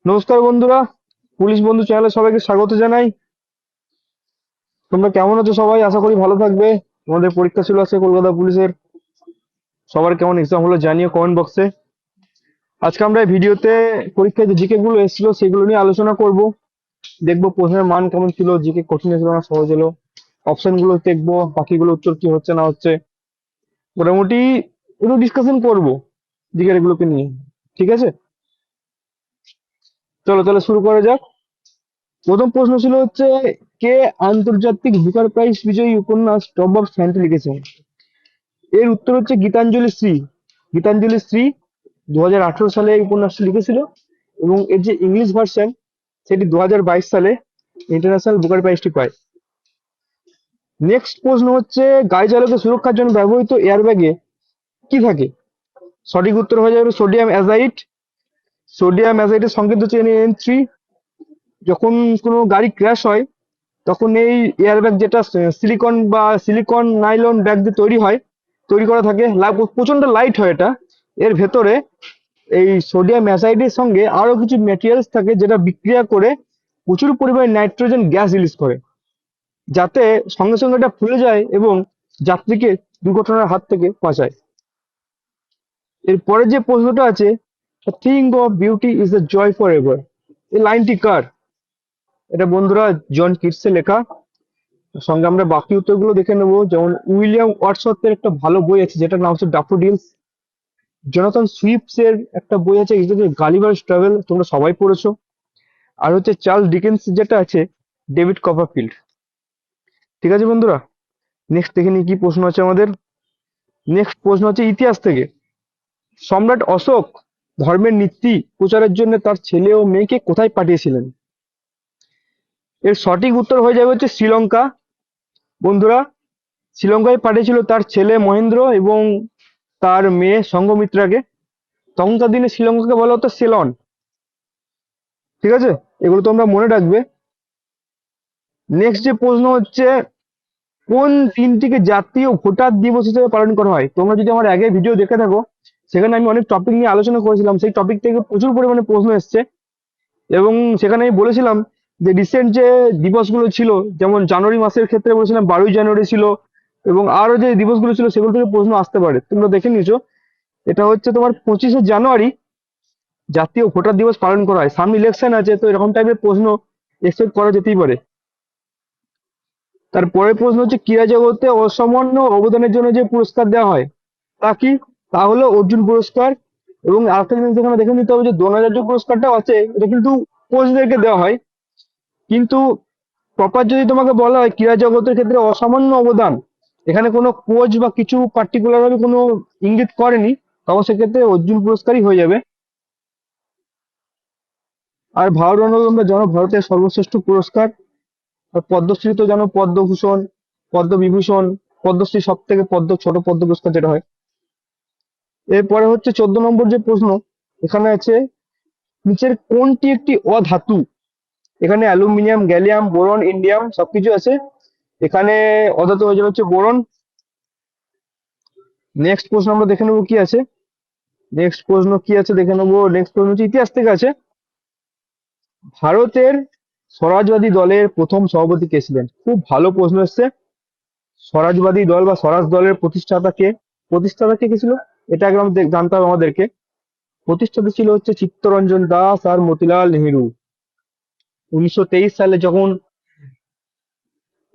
নমস্কার বন্ধুরা, পুলিশ বন্ধু চ্যানেলে সবাইকে স্বাগত জানাই। তোমরা কেমন আছো? সবাই আশা করি ভালো থাকবে। তোমাদের পরীক্ষা ছিল আজকে কলকাতা পুলিশের। সবার কেমন এক্সাম হলো জানিও কমেন্ট বক্সে। আজকে আমরা এই ভিডিওতে পরীক্ষায় যে জিকে গুলো এসেছিল সেগুলো নিয়ে আলোচনা করব। দেখবো প্রশ্নের মান কেমন ছিল, জিকে কঠিন ছিল না সহজ হলো। অপশন গুলো দেখবো, বাকিগুলো উত্তর কি হচ্ছে না হচ্ছে। মোটামুটি একটু ডিসকাশন করব জিকে এগুলোকে নিয়ে। ঠিক আছে, চলো তাহলে শুরু করা যাক। প্রথম প্রশ্ন ছিল হচ্ছে, কে আন্তর্জাতিক বুকার প্রাইজ বিজয়ী উপন্যাস টপ অফ ফ্যান্টাসি লিখেছেন? এর উত্তর হচ্ছে গীতাঞ্জলি শ্রী। গীতাঞ্জলি শ্রী 2018 সালে এই উপন্যাসটি লিখেছিল এবং এর যে ইংলিশ ভার্সন সেটি 2022 সালে ইন্টারন্যাশনাল বুকার প্রাইজটি পায়। নেক্সট প্রশ্ন হচ্ছে, গাড়ি চালকের সুরক্ষার জন্য ব্যবহৃত এয়ারব্যাগে কি থাকে? সঠিক উত্তর হয়ে যাবে সোডিয়াম অ্যাজাইড। সোডিয়াম অ্যাজাইডের সংকেত হচ্ছে NN3। যখন কোনো গাড়ি ক্র্যাশ হয় তখন এই এয়ারব্যাগ যেটা সিলিকন বা সিলিকন নাইলন ব্যাগ দিয়ে তৈরি করা থাকে, প্রচন্ড লাইট হয় এটা। এর ভেতরে এই সোডিয়াম অ্যাসাইডের সঙ্গে আরো কিছু ম্যাটেরিয়ালস থাকে যেটা বিক্রিয়া করে প্রচুর পরিমাণে নাইট্রোজেন গ্যাস রিলিজ করে, যাতে সঙ্গে সঙ্গে এটা ফুলে যায় এবং যাত্রীকে দুর্ঘটনার হাত থেকে বাঁচায়। এরপরে যে প্রশ্নটা আছে, thing of beauty is the joy forever, এই লাইনটি কার? এটা বন্ধুরা জন কিটসের লেখা। সঙ্গে আমরা বাকি উত্তরগুলো দেখে নেবো। যেমন উইলিয়াম ওয়ার্ডসওয়ার্থের একটা ভালো বই আছে যেটার নাম হচ্ছে ড্যাফোডিলস। জোনাথন সুইফটস এর একটা বই আছে গালিভার্স ট্রাভেল, তোমরা সবাই পড়েছো। আর হচ্ছে চার্লস ডিকেন্স যেটা আছে, ডেভিড কপারফিল্ড। ঠিক আছে বন্ধুরা, নেক্সট দেখে নিই কি প্রশ্ন আছে আমাদের। নেক্সট প্রশ্ন হচ্ছে ইতিহাস থেকে, সম্রাট অশোক ধর্মের নীতি প্রচারের জন্য তার ছেলে ও মেয়েকে কোথায় পাঠিয়েছিলেন? এর সঠিক উত্তর হয়ে যাবে হচ্ছে শ্রীলঙ্কা। বন্ধুরা, শ্রীলঙ্কায় পাঠিয়েছিল তার ছেলে মহেন্দ্র এবং তার মেয়ে সঙ্ঘমিত্রাকে। তখনকার দিনে শ্রীলঙ্কাকে বলা হতো সেলন। ঠিক আছে, এগুলো তোমরা মনে রাখবে। নেক্সট যে প্রশ্ন হচ্ছে, কোন দিনটিকে জাতীয় ভোটার দিবস হিসেবে পালন করা হয়? তোমরা যদি আমার আগের ভিডিও দেখে থাকো, সেখানে আমি অনেক টপিক নিয়ে আলোচনা করেছিলাম। সেই টপিক থেকে প্রচুর পরিমাণে প্রশ্ন এসছে এবং সেখানে আমি বলেছিলাম যে রিসেন্ট যে দিবসগুলো ছিল, যেমন জানুয়ারি মাসের ক্ষেত্রে বলেছিলাম 12ই জানুয়ারি ছিল, এবং আরো যে দিবসগুলো ছিল সেগুলো থেকে প্রশ্ন আসতে পারে। তোমরা দেখে নিয়েছো, এটা হচ্ছে তোমার 25শে জানুয়ারি জাতীয় ভোটার দিবস পালন করা হয়। সামনে ইলেকশন আছে, তো এরকম টাইপের প্রশ্ন এক্সপেক্ট করা যেতেই পারে। তারপরের প্রশ্ন হচ্ছে, ক্রীড়া জগতে অসামান্য অবদানের জন্য যে পুরস্কার দেওয়া হয় তা কি? তা হলো অর্জুন পুরস্কার। এবং আরেকটা জিনিস এখানে দেখে নিতে হবে যে দ্রোণাচার্য পুরস্কারটাও আছে, এটা কিন্তু কোচদেরকে দেওয়া হয়। কিন্তু প্রপার যদি তোমাকে বলা হয় ক্রীড়া জগতের ক্ষেত্রে অসামান্য অবদান, এখানে কোনো কোচ বা কিছু পার্টিকুলার ভাবে কোনো ইঙ্গিত করেনি, তখন সেক্ষেত্রে অর্জুন পুরস্কারই হয়ে যাবে। আর ভারতরত্ন তোমরা জানো ভারতের সর্বশ্রেষ্ঠ পুরস্কার। আর পদ্মশ্রী তো জানো, পদ্মভূষণ, পদ্মবিভূষণ, পদ্মশ্রী সব থেকে ছোট পদ্ম পুরস্কার যেটা হয়। এরপরে হচ্ছে 14 নম্বর যে প্রশ্ন, এখানে আছে নিচের কোনটি একটি অধাতু? এখানে অ্যালুমিনিয়াম, গ্যালিয়াম, বোরন, ইন্ডিয়াম সবকিছু আছে। এখানে অধাতু হয়ে যাবে হচ্ছে বোরন। নেক্সট প্রশ্ন আমরা দেখে নেবো কি আছে। নেক্সট প্রশ্ন কি আছে দেখে নেবো। নেক্সট প্রশ্ন হচ্ছে ইতিহাস থেকে আছে, ভারতের স্বরাজবাদী দলের প্রথম সভাপতি কে ছিলেন? খুব ভালো প্রশ্ন এসছে। স্বরাজবাদী দল বা স্বরাজ দলের প্রতিষ্ঠাতা কে ছিল, এটা একদম জানতে হবে আমাদেরকে। প্রতিষ্ঠাতা ছিল হচ্ছে চিত্তরঞ্জন দাস আর মতিলাল নেহেরু। 1923 সালে যখন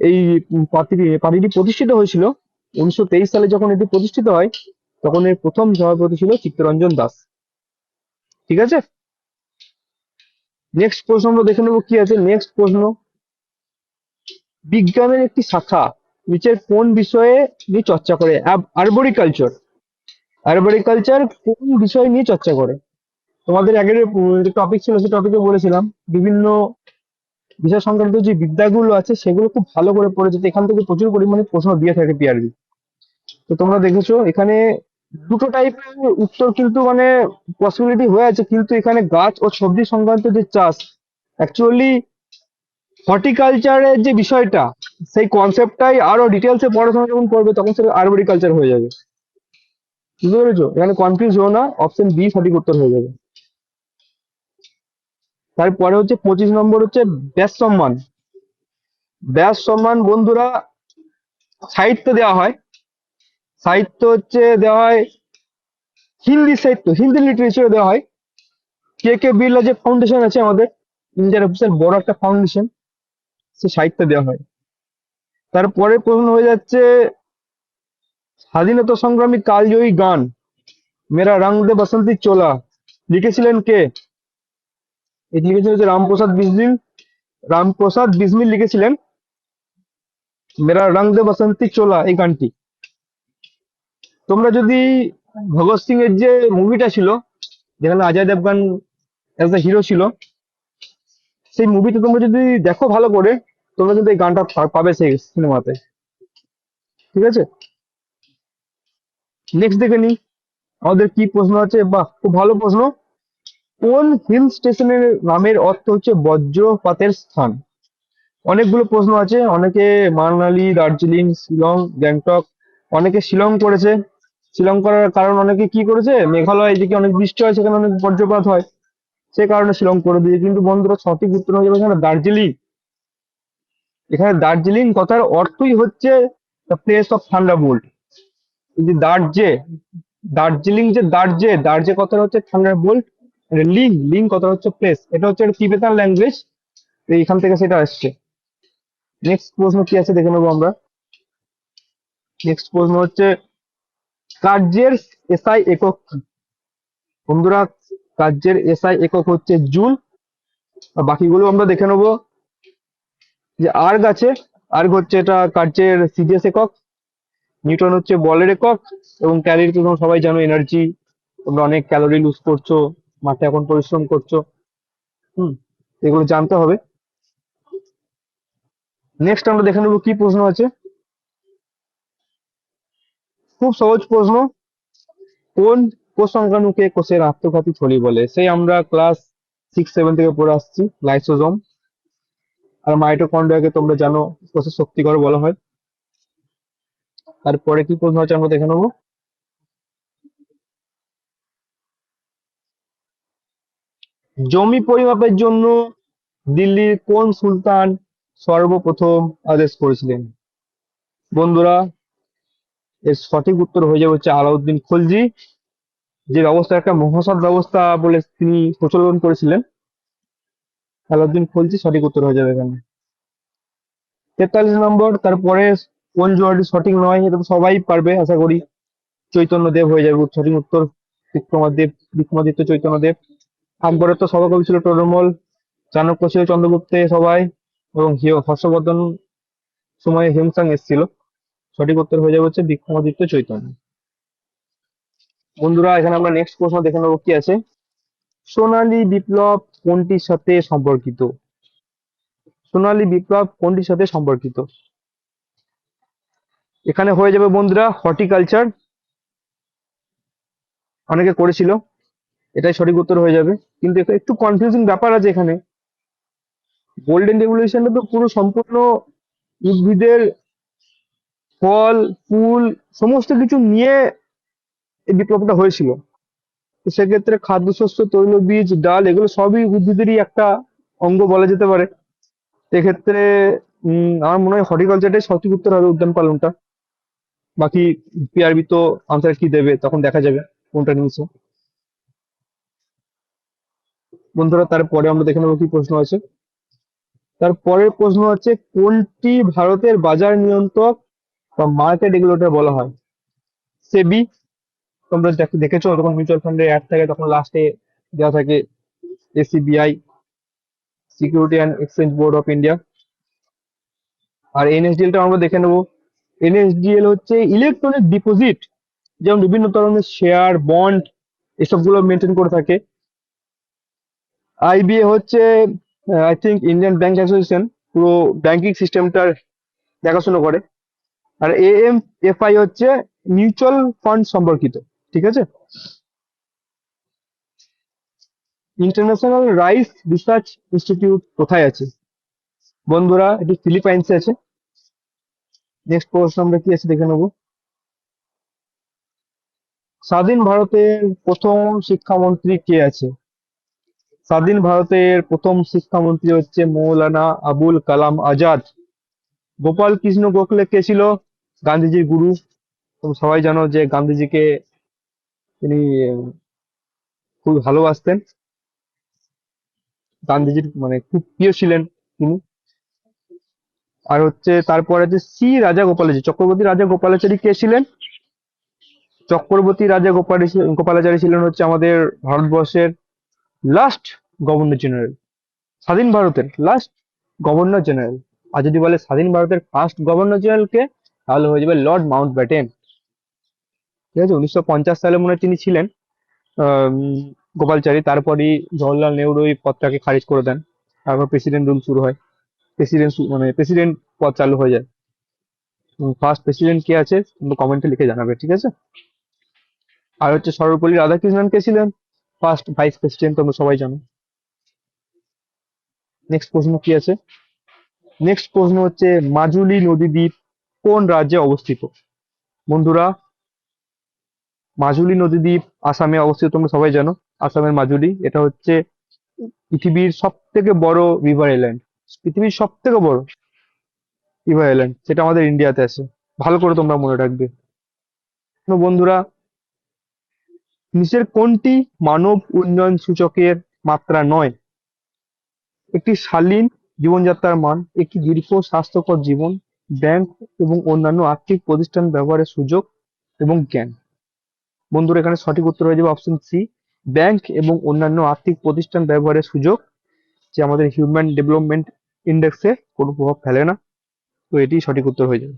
এই পার্টিটি প্রতিষ্ঠিত হয়েছিল, 1923 সালে যখন এটি প্রতিষ্ঠিত হয়, তখন এর প্রথম সভাপতি ছিল চিত্তরঞ্জন দাস। ঠিক আছে, নেক্সট প্রশ্ন আমরা দেখে নেবো কি আছে। নেক্সট প্রশ্ন, বিজ্ঞানের একটি শাখা নিচের কোন বিষয়ে নিয়ে চর্চা করে? আরবোরিকালচার। আরবোরিকালচার কোন বিষয় নিয়ে চর্চা করে? তোমাদের আগের যে টপিক ছিল সেই টপিকে বলেছিলাম বিভিন্ন বিষয় সংক্রান্ত যে বিদ্যাগুলো আছে সেগুলো খুব ভালো করে পড়ে যেতে, এখান থেকে প্রচুর পরিমাণে প্রশ্ন দিয়ে থাকে পিআরবি। তো তোমরা দেখেছো এখানে দুটো টাইপের উত্তর কিন্তু মানে পসিবিলিটি হয়ে আছে, কিন্তু এখানে গাছ ও সবজি সংক্রান্ত যে চাষ, অ্যাকচুয়ালি হর্টিকালচারের যে বিষয়টা, সেই কনসেপ্টটাই আরো ডিটেলসে পড়াশোনা যখন করবে তখন সেটা আরবোরিকালচার হয়ে যাবে। বুঝতে পেরেছো? এখানে কনফিউজ হো না, অপশন বি সঠিক উত্তর হয়ে যাবে। তারপরে হচ্ছে 25 নম্বর হচ্ছে ব্যাস সম্মান। ব্যাস সম্মান বন্ধুরা সাহিত্য দেওয়া হয়। সাহিত্য হচ্ছে দেওয়া হয় হিন্দি সাহিত্য, হিন্দি লিটারেচার দেওয়া হয়। কে কে বিড়লা যে ফাউন্ডেশন আছে আমাদের ইন্ডিয়ার অফিসিয়াল বড় একটা ফাউন্ডেশন, সে সাহিত্য দেওয়া হয়। তারপরে প্রশ্ন হয়ে যাচ্ছে স্বাধীনতা সংগ্রামী কালজয়ী গান মেরা রং দে বসন্তি চোলা লিখেছিলেন কে? এটি লিখেছিলেন হচ্ছে রামপ্রসাদ বিসমিল। রামপ্রসাদ বিসমিল লিখেছিলেন মেরা রং দে বসন্তি চোলা এই গানটি। তোমরা যদি ভগৎ সিং এর যে মুভিটা ছিল যেখানে Ajay Devgn as the hero ছিল, সেই মুভিতে তোমরা যদি দেখো ভালো করে, তোমরা কিন্তু এই গানটা পাবে সেই সিনেমাতে। ঠিক আছে, নেক্সট দেখে নি আমাদের কি প্রশ্ন আছে। বাহ, খুব ভালো প্রশ্ন। কোন হিল স্টেশনের নামের অর্থ হচ্ছে বজ্রপাতের স্থান? অনেকগুলো প্রশ্ন আছে, অনেকে মানালি, দার্জিলিং, শিলং, গ্যাংটক, অনেকে শিলং করেছে। শিলং করার কারণ অনেকে কি করেছে, মেঘালয় এদিকে অনেক বৃষ্টি হয়, সেখানে অনেক বজ্রপাত হয়, সে কারণে শিলং করে দিয়েছে। কিন্তু বন্ধুরা সঠিক উত্তর হয়ে যাবে এখানে দার্জিলিং। এখানে দার্জিলিং কথার অর্থই হচ্ছে দ্য প্লেস অফ থান্ডারবোল্ট। এই যে দার্জে, দার্জিলিং যে দার্জে, দার্জে কথাটা হচ্ছে থান্ডারবোল্ট। লিং, লিং কথা হচ্ছে প্লেস, এটা হচ্ছে একটা তিবেতান ল্যাঙ্গুয়েজ, এইখান থেকে সেটা আসছে। নেক্সট প্রশ্ন কি আছে দেখে নেবো আমরা। নেক্সট প্রশ্ন হচ্ছে কার্যের এসআই একক কি? বন্ধুরা কার্যের এসআই একক হচ্ছে জুল। আর বাকিগুলো আমরা দেখে নেবো। যে আর্গ আছে, আর্গ হচ্ছে এটা কার্যের সিজিএস একক। নিউটন হচ্ছে বলের একক। এবং ক্যালোরি তো তোমরা সবাই জানো, এনার্জি। তোমরা অনেক ক্যালোরি লুজ করছো, মাঠে এখন পরিশ্রম করছো। হুম, এগুলো জানতে হবে। নেক্সট আমরা দেখে নেবো কি প্রশ্ন আছে। খুব সহজ প্রশ্ন। কোন কোষ সংক্রাণুকে কোষের আত্মঘাতী থলি বলে? সেই আমরা ক্লাস 6-7 থেকে পড়ে আসছি, লাইসোজোম। আর মাইটোকন্ড্রিয়াকে তোমরা জানো কোষের শক্তিঘর বলা হয়। তারপরে কি প্রশ্ন আছে আমরা দেখে নেবো। জমি পরিমাপের জন্য দিল্লির কোন সুলতান সর্বপ্রথম আদেশ করেছিলেন? বন্ধুরা এর সঠিক উত্তর হয়ে যাবে হচ্ছে আলাউদ্দিন খলজি। যে ব্যবস্থা একটা মহাসৎ ব্যবস্থা বলে তিনি প্রচলন করেছিলেন, আলাউদ্দিন খলজি সঠিক উত্তর হয়ে যাবে এখানে। 43 নম্বর, তারপরে কোন জোড়াটি সঠিক নয়? এটা তো সবাই পারবে আশা করি। চৈতন্য দেব হয়ে যাবে সঠিক উত্তর। বিক্রমাদেব, বিক্রমাদিত্য চৈতন্য দেব। আকবরের তো সভাকবি ছিল টোডরমল। চাণক্য ছিল চন্দ্রগুপ্তে সবাই। এবং হর্ষবর্ধন সময়ে হিমসাং এসেছিল। সঠিক উত্তর হয়ে যাবে হচ্ছে বিক্রমাদিত্য চৈতন্য। বন্ধুরা এখানে আমরা নেক্সট প্রশ্ন দেখে নেবো কি আছে। সোনালী বিপ্লব কোনটির সাথে সম্পর্কিত? সোনালী বিপ্লব কোনটির সাথে সম্পর্কিত? এখানে হয়ে যাবে বন্ধুরা হর্টিকালচার। অনেকে করেছিল, এটাই সঠিক উত্তর হয়ে যাবে। কিন্তু একটু কনফিউজিং ব্যাপার আছে এখানে। গোল্ডেন রেভলিউশনটা তো পুরো সম্পূর্ণ উদ্ভিদের ফল, ফুল, সমস্ত কিছু নিয়ে এই বিপ্লবটা হয়েছিল। তো সেক্ষেত্রে খাদ্যশস্য, তৈলবীজ, ডাল এগুলো সবই উদ্ভিদেরই একটা অঙ্গ বলা যেতে পারে। সেক্ষেত্রে আমার মনে হয় হর্টিকালচারটাই সঠিক উত্তর হবে, উদ্যান পালনটা। বাকি পিআরবি তো আনসার কি দেবে তখন দেখা যাবে কোনটা নিয়েছে। বন্ধুরা তারপরে আমরা দেখে নেবো কি প্রশ্ন আছে। তার পরের প্রশ্ন হচ্ছে কোনটি ভারতের বাজার নিয়ন্ত্রক বা মার্কেট রেগুলেটর বলা হয়? সেবি। তোমরা দেখেছো যখন মিউচুয়াল ফান্ডের অ্যাড থাকে তখন লাস্টে দেওয়া থাকে SEBI, security and exchange board of India. আর এনএসডিএল টা আমরা দেখে নেবো। এনএসডিএল হচ্ছে ইলেকট্রনিক ডিপোজিট, যেমন বিভিন্ন ধরনের শেয়ার, বন্ড এসবগুলো মেনটেন করে থাকে। আইবিএ হচ্ছে I think Indian bank association, পুরো ব্যাংকিং সিস্টেমটার দেখাশোনা করে। আর এএমএফআই হচ্ছে মিউচুয়াল ফান্ড সম্পর্কিত। ঠিক আছে। ইন্টারন্যাশনাল রাইস রিসার্চ ইনস্টিটিউট কোথায় আছে? বন্ধুরা এটি ফিলিপাইন্সে আছে। নেক্সট প্রশ্ন আমরা কি আছে দেখে নেবো। স্বাধীন ভারতের প্রথম শিক্ষামন্ত্রী কে আছে? স্বাধীন ভারতের প্রথম শিক্ষামন্ত্রী হচ্ছে মৌলানা আবুল কালাম আজাদ। গোপাল কৃষ্ণ গোখলে কে ছিল? গান্ধীজির গুরু। তোমরা সবাই জানো যে গান্ধীজিকে তিনি খুব ভালোবাসতেন। গান্ধীজির মানে খুব প্রিয় ছিলেন তিনি। আর হচ্ছে তারপরে যে শ্রী রাজা গোপালাচারী, চক্রবর্তী রাজা গোপালাচারী কে ছিলেন? চক্রবর্তী রাজা গোপালাচারী ছিলেন হচ্ছে আমাদের ভারতবর্ষের লাস্ট গভর্নর জেনারেল, স্বাধীন ভারতের লাস্ট গভর্নর জেনারেল। আর যদি বলে স্বাধীন ভারতের ফার্স্ট গভর্নর জেনারেল কে, তাহলে হয়ে যাবে লর্ড মাউন্ট ব্যাটেন। ঠিক আছে, 1950 সালে মনে হয় তিনি ছিলেন আহ, গোপালচারী। তারপরই জওহরলাল নেহরু এই পদটাকে খারিজ করে দেন। তারপর প্রেসিডেন্ট রুল শুরু হয়। প্রেসিডেন্ট মানে প্রেসিডেন্ট পদ চালু হয়ে যায়। ফার্স্ট প্রেসিডেন্ট কে আছে তোমরা কমেন্টে লিখে জানাবে, ঠিক আছে? আর হচ্ছে সর্বপল্লী রাধাকৃষ্ণন কে ছিলেন ফার্স্ট ভাইস প্রেসিডেন্ট, তোমরা সবাই জানো। নেক্সট প্রশ্ন কি আছে? নেক্সট প্রশ্ন হচ্ছে মাজুলি নদীদ্বীপ কোন রাজ্যে অবস্থিত? বন্ধুরা, মাজুলি নদীদ্বীপ আসামে অবস্থিত, তোমরা সবাই জানো। আসামের মাজুলি, এটা হচ্ছে পৃথিবীর সব থেকে বড় রিভার আইল্যান্ড। পৃথিবীর সব থেকে বড় রিভার আইল্যান্ড, সেটা আমাদের ইন্ডিয়াতে আছে। ভালো করে তোমরা মনে রাখবে। তো বন্ধুরা, নিচের কোনটি মানব উন্নয়ন সূচকের মাত্রা নয়? একটি শালীন জীবনযাত্রার মান, একটি দীর্ঘ স্বাস্থ্যকর জীবন, ব্যাংক এবং অন্যান্য আর্থিক প্রতিষ্ঠান ব্যবহারের সুযোগ এবং জ্ঞান। বন্ধুরা, এখানে সঠিক উত্তর হয়ে যাবে অপশন সি, ব্যাংক এবং অন্যান্য আর্থিক প্রতিষ্ঠান ব্যবহারের সুযোগ, যে আমাদের হিউম্যান ডেভেলপমেন্ট ইন্ডেক্সে কোনো প্রভাব ফেলে না। তো এটি সঠিক উত্তর হয়ে যাবে।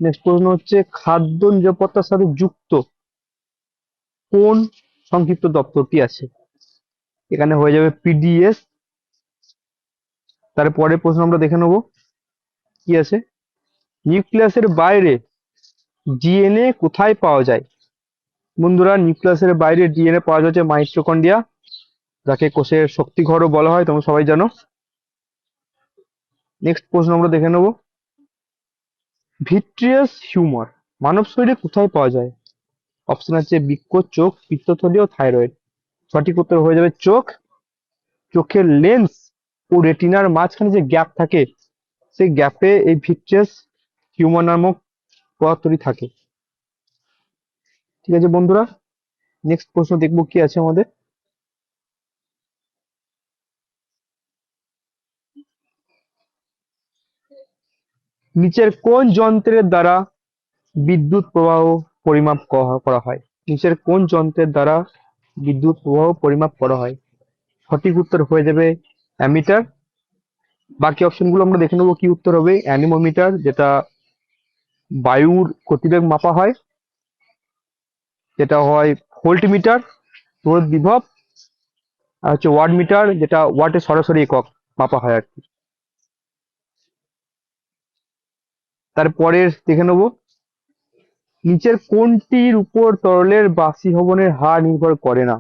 নেক্সট প্রশ্ন হচ্ছে খাদ্য নিরাপত্তার সাথে যুক্ত কোন সংক্ষিপ্ত দপ্তরটি আছে? এখানে হয়ে যাবে পিডিএস। তারপরে প্রশ্ন আমরা দেখে নেব কি আছে। নিউক্লিয়াসের বাইরে ডিএনএ কোথায় পাওয়া যায়? বন্ধুরা, নিউক্লিয়াসের বাইরে ডিএনএ পাওয়া যাচ্ছে মাইটোকন্ড্রিয়া, যাকে কোষের শক্তিঘরও বলা হয়, তোমরা সবাই জানো। নেক্সট প্রশ্ন আমরা দেখে নেব, ভিট্রিয়াস হিউমার মানব শরীরে কোথায় পাওয়া যায়? অপশন আছে বৃক্ক, চোখ, পিত্তথলি ও থাইরয়েড। সঠিক উত্তর হয়ে যাবে চোখ। চোখের লেন্স ও রেটিনার মাঝখানে যে গ্যাপ থাকে, সেই গ্যাপে এই ভিট্রিয়াস হিউমার নামক পদার্থটি থাকে। ঠিক আছে বন্ধুরা, নেক্সট প্রশ্ন দেখবো কি আছে আমাদের। নিচের কোন যন্ত্রের দ্বারা বিদ্যুৎ প্রবাহ পরিমাপ করা হয়? নিচের কোন যন্ত্রের দ্বারা বিদ্যুৎ প্রবাহ পরিমাপ করা হয়? সঠিক উত্তর হয়ে যাবে অ্যামিটার। বাকি অপশনগুলো আমরা দেখে নেবো কি উত্তর হবে। অ্যানিমোমিটার, যেটা বায়ুর গতিবেগ মাপা হয়, যেটা হয় ভোল্টমিটার, রোধ বিভব, আর হচ্ছে ওয়াট মিটার, যেটা ওয়াটের সরাসরি একক মাপা হয় আর কি। তারপরে দেখে নেবো নিচের কোনটির উপর তরলের বাষ্পীভবনের হার নির্ভর করে না?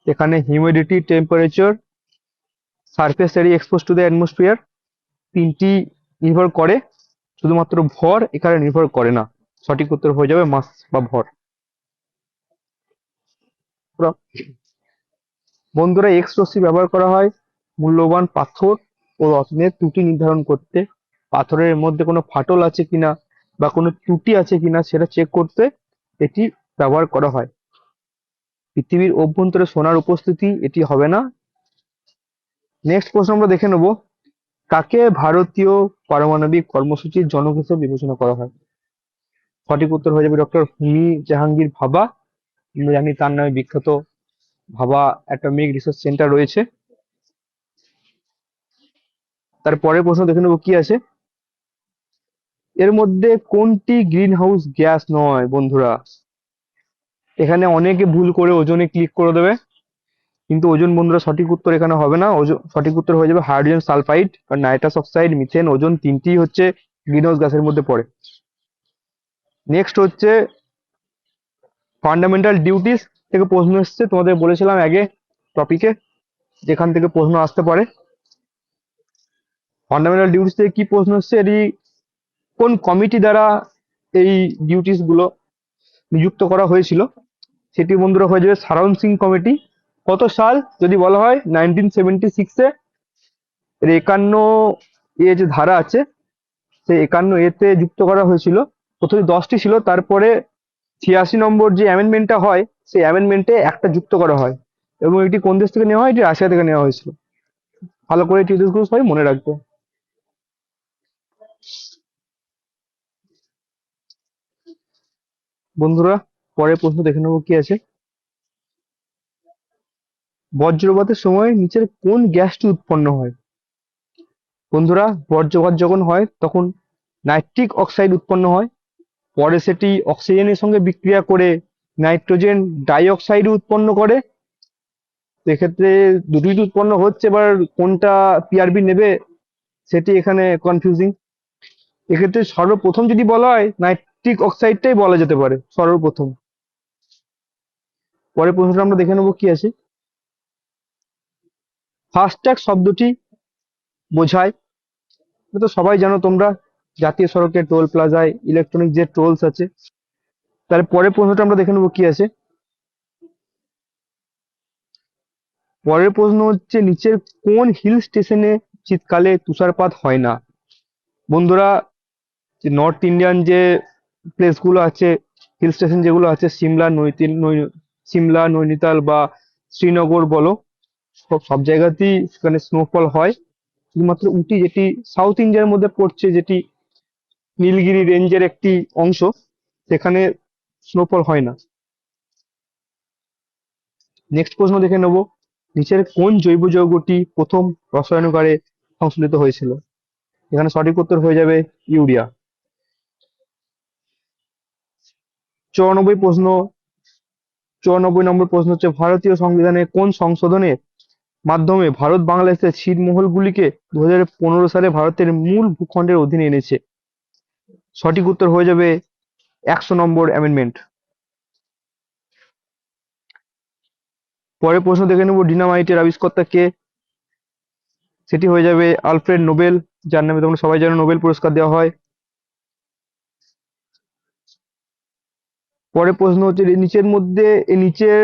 এখানে humidity, temperature, surface area expose to the atmosphere, তিনটি নির্ভর করে। শুধুমাত্র ভর এখানে নির্ভর করে না। সঠিক উত্তর হয়ে যাবে মাস বা ভর। বন্ধুরা, এক্স রশ্মি ব্যবহার করা হয় মূল্যবান পাথর ও রত্নের ত্রুটি নির্ধারণ করতে। পাথরের মধ্যে কোনো ফাটল আছে কিনা বা কোনো ত্রুটি আছে কিনা সেটা চেক করতে এটি ব্যবহার করা হয়। পৃথিবীর অভ্যন্তরে সোনার উপস্থিতি এটি হবে না। নেক্সট প্রশ্ন আমরা দেখে নেব, কাকে ভারতীয় পারমাণবিক কর্মসূচির জনক হিসেবে বিবেচনা করা হয়? সঠিক উত্তর হয়ে যাবে ডক্টর হোমি জাহাঙ্গীর ভাবা। আমরা জানি তার নামে বিখ্যাত ভাবা অ্যাটমিক রিসার্চ সেন্টার রয়েছে। তারপরে প্রশ্ন দেখে নেব কি আছে। এর মধ্যে কোনটি গ্রিন হাউস গ্যাস নয়? বন্ধুরা, এখানে অনেকে ভুল করে ওজনে ক্লিক করে দেবে, কিন্তু ওজন বন্ধুরা সঠিক উত্তর এখানে হবে না। সঠিক উত্তর হয়ে যাবে হাইড্রোজেন সালফাইড আর নাইট্রাস অক্সাইড, মিথেন, ওজোন, তিনটি হচ্ছে গ্রিন হাউস গ্যাসের মধ্যে পড়ে। নেক্সট হচ্ছে ফান্ডামেন্টাল ডিউটিস থেকে প্রশ্ন এসছে, তোমাদের বলেছিলাম আগে টপিকে যেখান থেকে প্রশ্ন আসতে পারে। ফান্ডামেন্টাল ডিউটিস থেকে কি প্রশ্ন এসছে, এটি কোন কমিটি দ্বারা এই ডিউটিস গুলো নিযুক্ত করা হয়েছিল? সেটি বন্ধুরা হয়ে যাবে সারাউন্ড সিং কমিটি। কত সাল যদি বলা হয় 1976-এ এর 51 যে ধারা আছে সেই 51 তে যুক্ত করা হয়েছিল। প্রথমে 10টি ছিল, তারপরে 86 নম্বর যে অ্যামেন্ডমেন্টটা হয় সেই অ্যামেন্ডমেন্টে একটা যুক্ত করা হয়। এবং এটি কোন দেশ থেকে নেওয়া হয়? এটি রাশিয়া থেকে নেওয়া হয়েছিল। ভালো করে ডিটেলসগুলো সবাই মনে রাখবে। বন্ধুরা, পরের প্রশ্ন দেখে নেবো কি আছে। বজ্রপাতের সময় নিচের কোন গ্যাসটি উৎপন্ন হয়? বন্ধুরা, বজ্রপাত যখন হয় তখন নাইট্রিক অক্সাইড উৎপন্ন হয়। পরে সেটি অক্সিজেনের সঙ্গে বিক্রিয়া করে নাইট্রোজেন ডাই অক্সাইড উৎপন্ন করে। এক্ষেত্রে দুটোই তো উৎপন্ন হচ্ছে, এবার কোনটা পিআরবি নেবে সেটি এখানে কনফিউজিং। এক্ষেত্রে সর্বপ্রথম যদি বলা হয় নাইট্রিক অক্সাইডটাই বলা যেতে পারে সর্বপ্রথম। পরের প্রশ্নটা আমরা দেখে নেবো কি আছে। ফাস্ট্যাগ শব্দটি বোঝায়, এটা তো সবাই জানো তোমরা, জাতীয় সড়কে টোল প্লাজায় ইলেকট্রনিক যে টোলস আছে। তাহলে পরের প্রশ্নটা আমরা দেখে নেবো কি আছে। পরের প্রশ্ন হচ্ছে নিচের কোন হিল স্টেশনে শীতকালে তুষারপাত হয় না? বন্ধুরা, যে নর্থ ইন্ডিয়ান যে প্লেস গুলো আছে, হিল স্টেশন যেগুলো আছে, সিমলা, নৈনিতাল বা শ্রীনগর বলো, সব সব জায়গাতেই সেখানে স্নোফল হয়। শুধুমাত্র উটি, যেটি সাউথ ইন্ডিয়ার মধ্যে পড়ছে, যেটি নীলগিরি রেঞ্জের একটি অংশ, সেখানে স্নোফল হয় না। নেক্সট প্রশ্ন দেখে নেব, নিচের কোন জৈব যৌগটি প্রথম রসায়নাগারে সংশ্লেষিত হয়েছিল? এখানে সঠিক উত্তর হয়ে যাবে ইউরিয়া। 94 প্রশ্ন, 94 নম্বর প্রশ্ন হচ্ছে ভারতীয় সংবিধানের কোন সংশোধনের মাধ্যমে ভারত বাংলাদেশের ছিটমহলগুলিকে 2015 সালে ভারতের মূল ভূখণ্ডের অধীনে এনেছে? সঠিক উত্তর হয়ে যাবে 100 নম্বর অ্যামেন্ডমেন্ট। পরের প্রশ্ন দেখে নেব, ডিনামাইটের আবিষ্কর্তা কে? সেটি হয়ে যাবে আলফ্রেড নোবেল, যার নামে তোমরা সবাই জানো নোবেল পুরস্কার দেওয়া হয়। পরের প্রশ্ন হচ্ছে নিচের মধ্যে এই নিচের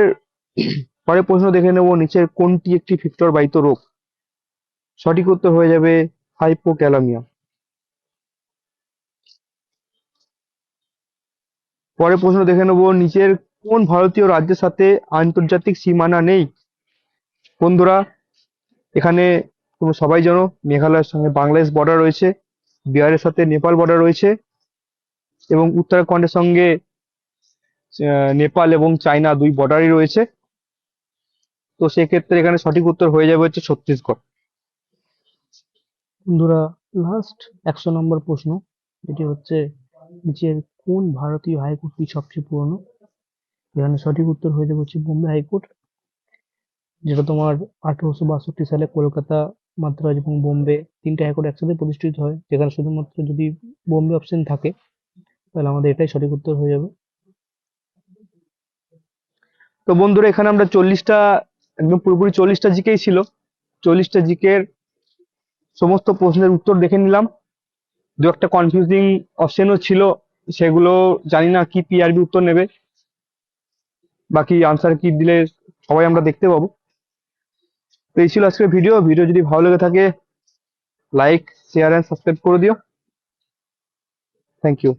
পরের প্রশ্ন দেখে নেব, নিচের কোনটি একটি ফিক্টর বাহিত রোগ? সঠিক উত্তর হয়ে যাবে হাইপোক্যালামিয়া। পরের প্রশ্ন দেখে নেব, নিচের কোন ভারতীয় রাজ্যের সাথে আন্তর্জাতিক সীমানা নেই? বন্ধুরা, এখানে তোমরা সবাই জানো মেঘালয়ের সঙ্গে বাংলাদেশ বর্ডার রয়েছে, বিহারের সাথে নেপাল বর্ডার রয়েছে, এবং উত্তরাখণ্ডের সঙ্গে নেপাল এবং চায়না দুই বর্ডারই রয়েছে। তো সেক্ষেত্রে এখানে সঠিক উত্তর হয়ে যাবে হচ্ছে ছত্তিশগড়। বন্ধুরা, লাস্ট 100 নম্বর প্রশ্ন, এটি হচ্ছে নিচের কোন ভারতীয় হাইকোর্টটি সবচেয়ে পুরনো? এখানে সঠিক উত্তর হয়ে যাবে হচ্ছে বোম্বে হাইকোর্ট, যেটা তোমার 1862 সালে কলকাতা, মাদ্রাজ এবং বোম্বে তিনটে হাইকোর্ট একসাথে প্রতিষ্ঠিত হয়, যেখানে শুধুমাত্র যদি বোম্বে অপশন থাকে তাহলে আমাদের এটাই সঠিক উত্তর হয়ে যাবে। তো বন্ধুরা, এখানে আমরা 40টা, একদম পুরোপুরি 40টা জিকেই ছিল, 40টা জিকের সমস্ত প্রশ্নের উত্তর দেখে নিলাম। দু একটা কনফিউজিং অপশনও ছিল, সেগুলো জানি না কি পিআরবি উত্তর নেবে, বাকি আনসার কি দিলে সবাই আমরা দেখতে পাবো। তো এই ছিল আজকের ভিডিও। ভিডিও যদি ভালো লেগে থাকে লাইক, শেয়ার এন্ড সাবস্ক্রাইব করে দিও। Thank you.